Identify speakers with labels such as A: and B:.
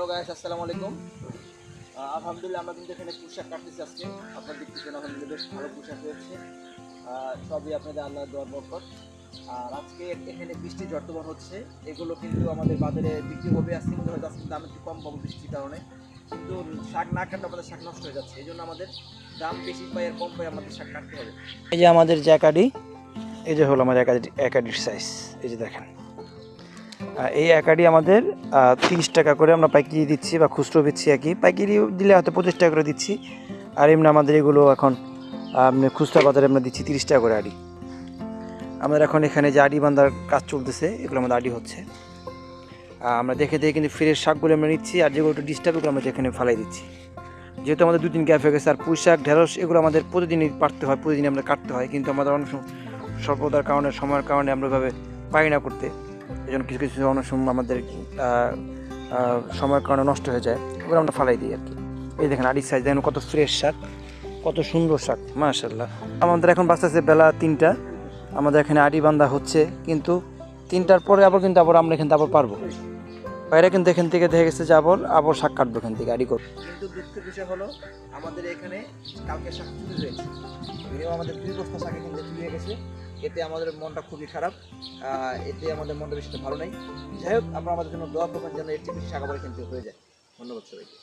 A: Hello guys, আসসালামু আলাইকুম। আলহামদুলিল্লাহ আমরা কিন্তু এখানে পোশাক কাটতেছি আজকে। আপনার দিক থেকে আলহামদুলিল্লাহ বেশ ভালো পোশাক হয়েছে। সবই আপনাদের আল্লাহর দোয়ার বরকত। আর আজকে এখানে বৃষ্টি ঝড় হচ্ছে, এগুলো কিন্তু আমাদের বাজারে বিক্রি হবে। আজকে কিন্তু হয়তো আজকে দাম একটু কম পাবো বৃষ্টির কারণে, কিন্তু শাক না কাটলে আমাদের শাক নষ্ট হয়ে যাচ্ছে। এই জন্য আমাদের দাম বেশি পাই আর কম পাই আমাদের শাক কাটতে হবে।
B: এই যে আমাদের যে একাডি, এই যে হলো আমাদের একাডির সাইজ। এই যে দেখেন, এই একাডি আমাদের 30 টাকা করে আমরা পাইকারি দিচ্ছি বা খুচরো দিচ্ছি। একই পাইকারি দিলে হয়তো 25 টাকা করে দিচ্ছি, আর এমনি আমাদের এগুলো এখন খুচরা বাজারে আমরা দিচ্ছি 30 টাকা করে আড়ি। আমাদের এখন এখানে যে আড়ি বান্ধার কাজ চলতেছে, এগুলো আমাদের আড়ি হচ্ছে। আমরা দেখে দেখে কিন্তু ফ্রেশ শাকগুলো আমরা নিচ্ছি, আর যেগুলো একটু ডিস্টার্ব এগুলো আমরা এখানে ফালাই দিচ্ছি। যেহেতু আমাদের 2 দিন গ্যাপ হয়ে গেছে, আর পুঁই শাক ঢেঁড়স এগুলো আমাদের প্রতিদিনই পারতে হয়, প্রতিদিন আমরা কাটতে হয়, কিন্তু আমাদের অনেক স্বল্পতার কারণে, সময়ের কারণে আমরা এভাবে পারি না করতে। এই জন্য কিছু কিছু অনেক সময় আমাদের সময়ের কারণে নষ্ট হয়ে যায়, ওগুলো আমরা ফালাই দিই আর কি। এই দেখেন আড়ির সাইজ, দেখেন কত ফ্রেশ শাক, কত সুন্দর শাক, মাশাআল্লাহ। আমাদের এখন বাঁচতেছে বেলা 3টা, আমাদের এখানে আড়ি বান্ধা হচ্ছে, কিন্তু 3টার পরে আবার আমরা এখান থেকে আবার পারবো বাইরে, কিন্তু এখান থেকে দেখে গেছে যে আবার শাক কাটবো এখান থেকে আড়ি করবো।
A: কিন্তু দুঃখের বিষয় হলো আমাদের এখানে কালকে শাক চুরি হয়েছে। মিনিমাম আমাদের 2 বস্তা শাক এখান থেকে চুরি হয়ে গেছে। এতে আমাদের মনটা খুবই খারাপ, এতে আমাদের মনটা বেশি ভালো নাই। যাই হোক, আপনারা আমাদের জন্য দোয়া করবেন যেন এর চেয়ে বেশি শাক আবার এখান থেকে হয়ে যায়। ধন্যবাদ সবাইকে।